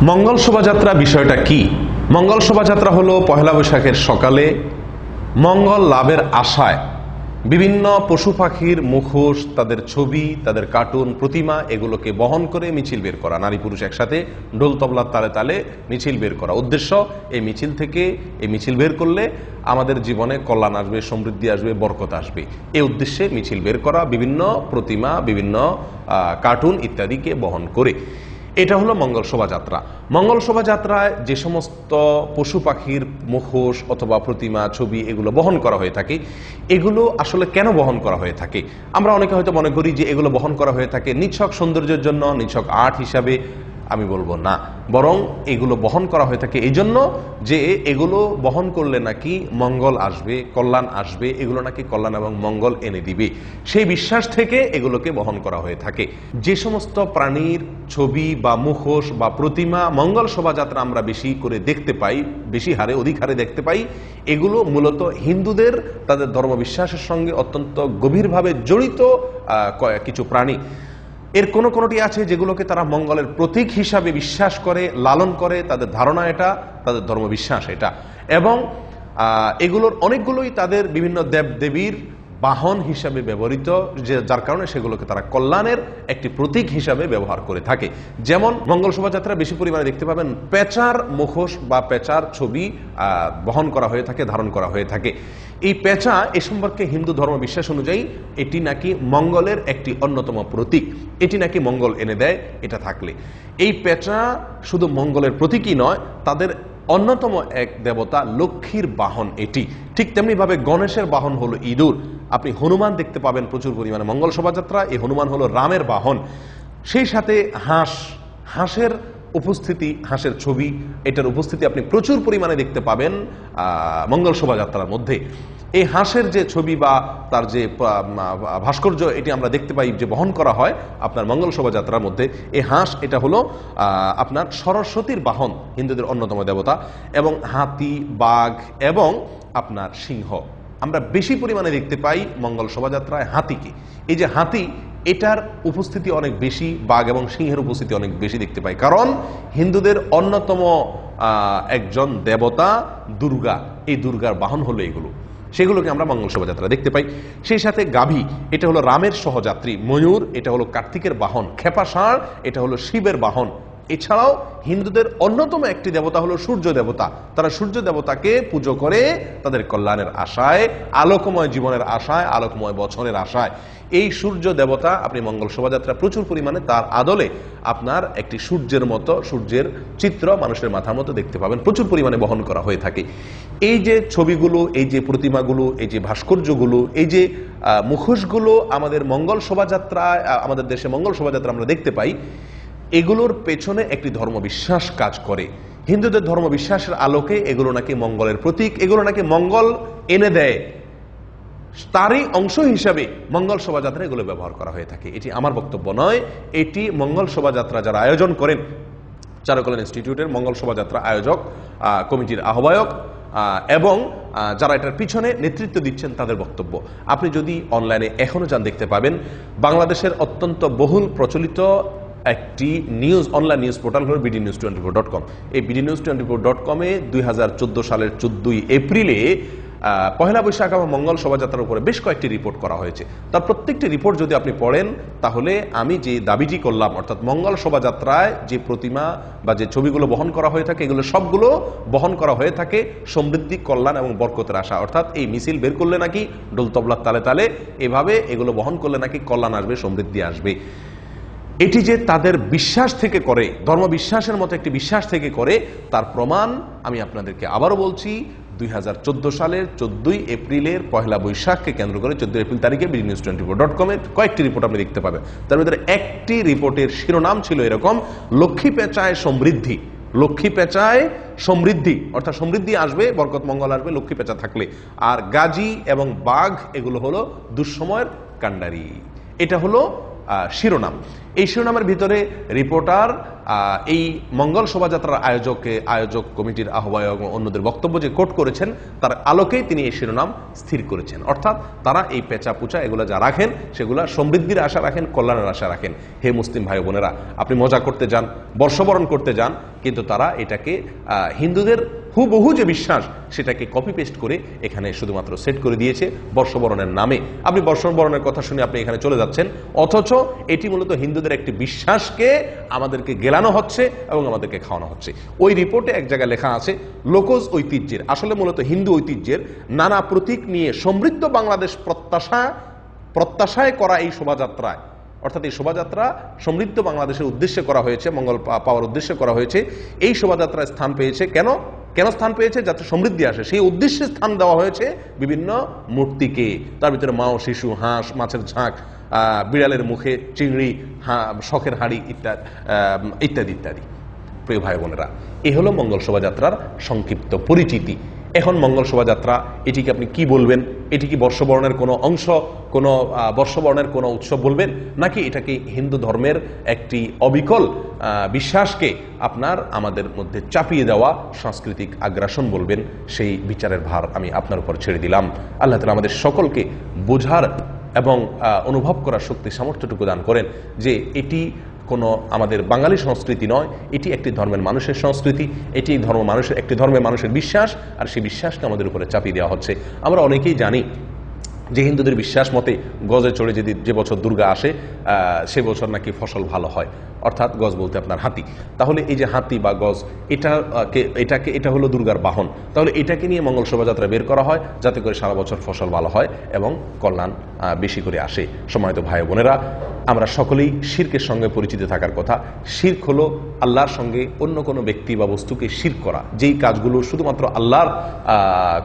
মঙ্গল শোভাযাত্রা বিষয়টা কি? মঙ্গল শোভাযাত্রা হলো পহেলা বৈশাখের সকালে মঙ্গল লাভের আশায় বিভিন্ন পশু পাখির মুখোশ, তাদের ছবি, তাদের কার্টুন, প্রতিমা এগুলোকে বহন করে মিছিল বের করা, নারী পুরুষ একসাথে ঢোল তবলার তালে তালে মিছিল বের করা। উদ্দেশ্য, এই মিছিল থেকে, এই মিছিল বের করলে আমাদের জীবনে কল্যাণ আসবে, সমৃদ্ধি আসবে, বরকত আসবে, এই উদ্দেশ্যে মিছিল বের করা, বিভিন্ন প্রতিমা, বিভিন্ন কার্টুন ইত্যাদিকে বহন করে। এটা হলো মঙ্গল শোভাযাত্রা। মঙ্গল শোভাযাত্রায় যে সমস্ত পশু পাখির মুখোশ অথবা প্রতিমা, ছবি এগুলো বহন করা হয়ে থাকে, এগুলো আসলে কেন বহন করা হয়ে থাকে? আমরা অনেকে হয়তো মনে করি যে এগুলো বহন করা হয়ে থাকে নিছক সৌন্দর্যের জন্য, নিছক আর্ট হিসাবে। আমি বলবো না, বরং এগুলো বহন করা হয়ে থাকে এই জন্য যে এগুলো বহন করলে নাকি মঙ্গল আসবে, কল্যাণ আসবে, এগুলো নাকি কল্যাণ এবং মঙ্গল এনে দিবে, সেই বিশ্বাস থেকে এগুলোকে বহন করা হয়ে থাকে। যে সমস্ত প্রাণীর ছবি বা মুখোশ বা প্রতিমা মঙ্গল শোভাযাত্রা আমরা বেশি করে দেখতে পাই, বেশি হারে, অধিক হারে দেখতে পাই, এগুলো মূলত হিন্দুদের তাদের ধর্মবিশ্বাসের সঙ্গে অত্যন্ত গভীরভাবে জড়িত কিছু প্রাণী। এর কোনোটি আছে যেগুলোকে তারা মঙ্গলের প্রতীক হিসাবে বিশ্বাস করে, লালন করে, তাদের ধারণা এটা, তাদের ধর্মবিশ্বাস এটা। এবং এগুলোর অনেকগুলোই তাদের বিভিন্ন দেবদেবীর বাহন হিসাবে ব্যবহৃত, যার কারণে সেগুলোকে তারা কল্যাণের একটি প্রতীক হিসাবে ব্যবহার করে থাকে। যেমন মঙ্গল শোভাযাত্রা বেশি পরিমাণে দেখতে পাবেন পেঁচার মুখোশ বা পেঁচার ছবি বহন করা হয়ে থাকে, ধারণ করা হয়ে থাকে। এই পেঁচা এ সম্পর্কে হিন্দু ধর্ম বিশ্বাস অনুযায়ী এটি নাকি মঙ্গলের একটি অন্যতম প্রতীক, এটি নাকি মঙ্গল এনে দেয় এটা থাকলে। এই পেঁচা শুধু মঙ্গলের প্রতীকই নয়, তাদের অন্যতম এক দেবতা লক্ষ্মীর বাহন এটি। ঠিক তেমনি ভাবে গণেশের বাহন হলো ইঁদুর। আপনি হনুমান দেখতে পাবেন প্রচুর পরিমাণে মঙ্গল শোভাযাত্রা। এই হনুমান হলো রামের বাহন। সেই সাথে হাঁসের উপস্থিতি, হাঁসের ছবি, এটার উপস্থিতি আপনি প্রচুর পরিমাণে দেখতে পাবেন মঙ্গল শোভাযাত্রার মধ্যে। এই হাঁসের যে ছবি বা তার যে ভাস্কর্য, এটি আমরা দেখতে পাই যে বহন করা হয় আপনার মঙ্গল শোভাযাত্রার মধ্যে। এই হাঁস এটা হলো আপনার সরস্বতীর বাহন, হিন্দুদের অন্যতম দেবতা। এবং হাতি, বাঘ এবং আপনার সিংহ আমরা বেশি পরিমাণে দেখতে পাই মঙ্গল শোভাযাত্রায় হাতিকে। এই যে হাতি, এটার উপস্থিতি অনেক বেশি, বাঘ এবং সিংহের উপস্থিতি অনেক বেশি দেখতে পাই, কারণ হিন্দুদের অন্যতম একজন দেবতা দুর্গা, এই দুর্গার বাহন হলো এগুলো, সেগুলোকে আমরা মঙ্গল শোভাযাত্রা দেখতে পাই। সেই সাথে গাভী, এটা হলো রামের সহযাত্রী। ময়ূর, এটা হলো কার্তিকের বাহন। খেপা ষাঁড়, এটা হলো শিবের বাহন। এছাড়াও হিন্দুদের অন্যতম একটি দেবতা হলো সূর্য দেবতা। তারা সূর্য দেবতাকে পুজো করে তাদের কল্যাণের আশায়, আলোকময় জীবনের আশায়, আলোকময় বছরের আশায়। এই সূর্য দেবতা আপনি মঙ্গল শোভাযাত্রা প্রচুর পরিমাণে তার আদলে আপনার একটি সূর্যের মতো, সূর্যের চিত্র মানুষের মাথার মতো দেখতে পাবেন, প্রচুর পরিমাণে বহন করা হয়ে থাকে। এই যে ছবিগুলো, এই যে প্রতিমাগুলো, এই যে ভাস্কর্যগুলো, এই যে মুখোশগুলো আমাদের মঙ্গল শোভাযাত্রায়, আমাদের দেশে মঙ্গল শোভাযাত্রা আমরা দেখতে পাই, এগুলোর পেছনে একটি ধর্মবিশ্বাস কাজ করে। হিন্দুদের ধর্মবিশ্বাসের আলোকে এগুলো নাকি মঙ্গলের প্রতীক, এগুলো নাকি মঙ্গল এনে দেয়, তারই অংশ হিসাবে মঙ্গল শোভাযাত্রা এগুলো ব্যবহার করা হয়ে থাকে। এটি আমার বক্তব্য নয়, এটি মঙ্গল শোভাযাত্রা যারা আয়োজন করেন, চারুকলা ইনস্টিটিউটের মঙ্গল শোভাযাত্রা আয়োজক কমিটির আহ্বায়ক এবং যারা এটার পিছনে নেতৃত্ব দিচ্ছেন তাদের বক্তব্য। আপনি যদি অনলাইনে এখনো যান, দেখতে পাবেন বাংলাদেশের অত্যন্ত বহুল প্রচলিত একটি অনলাইন নিউজ পোর্টাল হল bdnews24.com। এই bdnews24.com 2014 সালের 14 এপ্রিলে পহেলা বৈশাখ এবং মঙ্গল শোভাযাত্রার উপরে বেশ কয়েকটি রিপোর্ট করা হয়েছে। তার প্রত্যেকটি রিপোর্ট যদি আপনি পড়েন, তাহলে আমি যে দাবিটি করলাম, অর্থাৎ মঙ্গল শোভাযাত্রায় যে প্রতিমা বা যে ছবিগুলো বহন করা হয়ে থাকে, এগুলো সবগুলো বহন করা হয়ে থাকে সমৃদ্ধি, কল্যাণ এবং বরকতের আশা। অর্থাৎ এই মিছিল বের করলে নাকি ঢোল তবলার তালে তালে এভাবে এগুলো বহন করলে নাকি কল্যাণ আসবে, সমৃদ্ধি আসবে। এটি যে তাদের বিশ্বাস থেকে করে, ধর্মবিশ্বাসের মতো একটি বিশ্বাস থেকে করে, তার প্রমাণ আমি আপনাদেরকে আবারও বলছি। 2014 সালের 14 এপ্রিলের পহেলা বৈশাখকে কেন্দ্র করে 14 এপ্রিল তারিখে bdnews24.com কয়েকটি রিপোর্ট আপনি দেখতে পাবেন। তার ভিতরে একটি রিপোর্টের শিরোনাম ছিল এরকম: লক্ষ্মী পেঁচায় সমৃদ্ধি। লক্ষ্মী পেঁচায় সমৃদ্ধি, অর্থাৎ সমৃদ্ধি আসবে, বরকত মঙ্গল আসবে লক্ষ্মী পেঁচা থাকলে। আর গাজী এবং বাঘ এগুলো হলো দুঃসময়ের কাণ্ডারি। এটা হলো শিরোনাম। এই শিরোনামের ভিতরে রিপোর্টার এই মঙ্গল শোভাযাত্রার আয়োজক কমিটির আহ্বায়ক অন্যদের বক্তব্য যে কোট করেছেন, তার আলোকেই তিনি এই শিরোনাম স্থির করেছেন। অর্থাৎ তারা এই পেঁচা পুচা এগুলো যা রাখেন, সেগুলো সমৃদ্ধির আশা রাখেন, কল্যাণের আশা রাখেন। হে মুসলিম ভাই বোনেরা, আপনি মজা করতে যান, বর্ষবরণ করতে যান, কিন্তু তারা এটাকে হিন্দুদের হুবহু যে বিশ্বাস সেটাকে কপি পেস্ট করে এখানে শুধুমাত্র সেট করে দিয়েছে বর্ষবরণের নামে। আপনি বর্ষবরণের কথা শুনে আপনি এখানে চলে যাচ্ছেন, অথচ এটি মূলত হিন্দুদের একটি বিশ্বাসকে আমাদেরকে গেলানো হচ্ছে এবং আমাদেরকে খাওয়ানো হচ্ছে। ওই রিপোর্টে এক জায়গায় লেখা আছে লোকজ ঐতিহ্যের, আসলে মূলত হিন্দু ঐতিহ্যের নানা প্রতীক নিয়ে সমৃদ্ধ বাংলাদেশ প্রত্যাশায় করা এই শোভাযাত্রায়, অর্থাৎ এই শোভাযাত্রা সমৃদ্ধ বাংলাদেশের উদ্দেশ্যে করা হয়েছে, মঙ্গল পাওয়ার উদ্দেশ্যে করা হয়েছে। এই শোভাযাত্রায় স্থান পেয়েছে কেন স্থান পেয়েছে? যাতে সমৃদ্ধি আসে, সেই উদ্দেশ্যে স্থান দেওয়া হয়েছে বিভিন্ন মূর্তিকে। তার ভিতরে মা ও শিশু, হাঁস, মাছের ঝাঁক, বিড়ালের মুখে চিংড়ি, শখের হাড়ি ইত্যাদি ইত্যাদি। প্রিয় ভাই বোনেরা, এ হলো মঙ্গল শোভাযাত্রার সংক্ষিপ্ত পরিচিতি। এখন মঙ্গল শোভাযাত্রা, এটিকে আপনি কি বলবেন? এটি কি বর্ষবরণের কোনো অংশ, কোনো বর্ষবরণের কোনো উৎসব বলবেন, নাকি এটাকে হিন্দু ধর্মের একটি অবিকল বিশ্বাসকে আমাদের মধ্যে চাপিয়ে দেওয়া সাংস্কৃতিক আগ্রাসন বলবেন? সেই বিচারের ভার আমি আপনার উপর ছেড়ে দিলাম। আল্লাহ তাআলা আমাদের সকলকে বোঝার এবং অনুভব করার শক্তি সামর্থ্যটুকু দান করেন যে এটি কোনো আমাদের বাঙালি সংস্কৃতি নয়, এটি একটি ধর্মের মানুষের সংস্কৃতি, এটি একটি ধর্মের মানুষের বিশ্বাস, আর সেই বিশ্বাসকে আমাদের উপরে চাপিয়ে দেওয়া হচ্ছে। আমরা অনেকেই জানি যে হিন্দুদের বিশ্বাস মতে গজে চড়ে যদি যে বছর দুর্গা আসে সে বছর নাকি ফসল ভালো হয়, অর্থাৎ গজ বলতে আপনার হাতি। তাহলে এই যে হাতি বা গজ, এটা হলো দুর্গার বাহন। তাহলে এটাকে নিয়ে মঙ্গল শোভাযাত্রা বের করা হয় যাতে করে সারা বছর ফসল ভালো হয় এবং কল্যাণ বেশি করে আসে। সম্মানিত ভাই বোনেরা, আমরা সকলেই শিরকের সঙ্গে পরিচিত থাকার কথা। শিরক হলো আল্লাহর সঙ্গে অন্য কোনো ব্যক্তি বা বস্তুকে শিরক করা, যেই কাজগুলো শুধুমাত্র আল্লাহর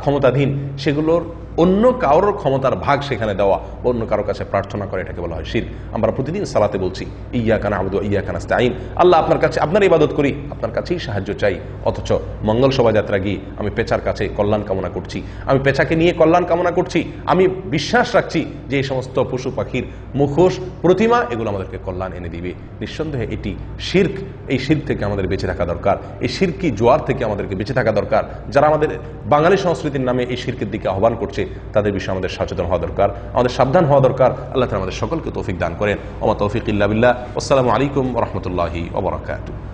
ক্ষমতাধীন, সেগুলোর অন্য কারোর ক্ষমতার ভাগ সেখানে দেওয়া, অন্য কারোর কাছে প্রার্থনা করে, এটাকে বলা হয় শিরক। আমরা প্রতিদিন সালাতে বলছি ইয়াকা না'বুদু ওয়া ইয়াকা নাস্তাঈন, আল্লাহ আপনার কাছে, আপনার ইবাদত করি, আপনার কাছেই সাহায্য চাই। অথচ মঙ্গল শোভাযাত্রা গিয়ে আমি পেঁচার কাছে কল্যাণ কামনা করছি, আমি পেঁচাকে নিয়ে কল্যাণ কামনা করছি, আমি বিশ্বাস রাখছি যে এই সমস্ত পশু পাখির মুখোশ, প্রতিমা, এগুলো আমাদেরকে কল্যাণ এনে দিবে। নিঃসন্দেহে এটি শিরক। এই শিরক থেকে আমাদের বেঁচে থাকা দরকার, এই শিরকি জোয়ার থেকে আমাদেরকে বেঁচে থাকা দরকার। যারা আমাদের বাঙালি সংস্কৃতির নামে এই শিরকের দিকে আহ্বান করছে, তাদের বিষয়ে আমাদের সচেতন হওয়া দরকার, আমাদের সাবধান হওয়া দরকার। আল্লাহ তাআলা আমাদের সকলকে তৌফিক দান করেন। ওমা তৌফিক ইল্লা বিল্লাহ। আসসালামু আলাইকুম ওয়া রাহমাতুল্লাহি ওয়া বারাকাতুহু।